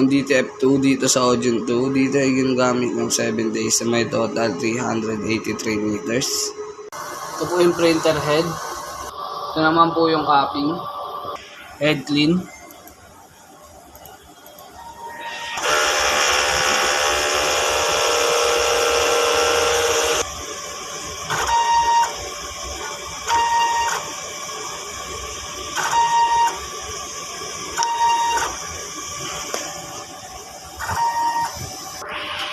ang DTF2 dito sa Audion 2. Dito ay ginagamit ng 7 days sa may total 383 meters. Ito po yung printer head. Ito naman po yung capping. Head clean.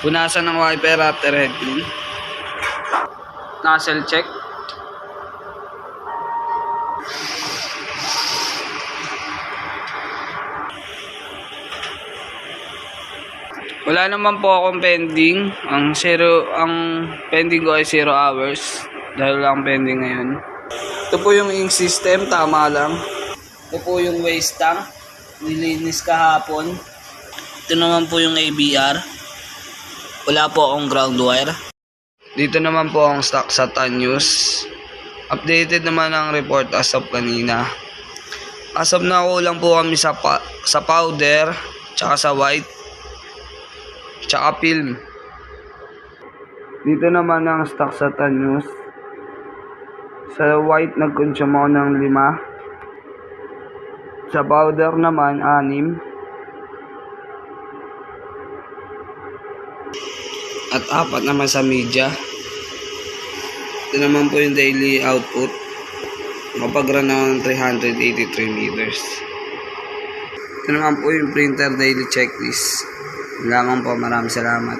Punasan ng wiper after head clean. Nozzle check. Wala naman po akong pending. Ang pending ko ay 0 hours. Dahil lang pending ngayon. Ito po yung ink system, tama lang. Ito po yung waste tank. Nilinis kahapon. Ito naman po yung ABR. Wala po akong ground wire. Dito naman po ang stock sa Tanyos. Updated naman ang report as of kanina. As of now, kulang po kami sa powder, tsaka sa white, tsaka film. Dito naman ang stock sa Tanyos. Sa white, nag-consume ako ng 5. Sa powder naman, 6. At 4 naman sa media. Ito naman po yung daily output. Nakapag-run ako ng 383 meters. Ito naman po yung printer daily checklist. Kailangan po, maraming salamat.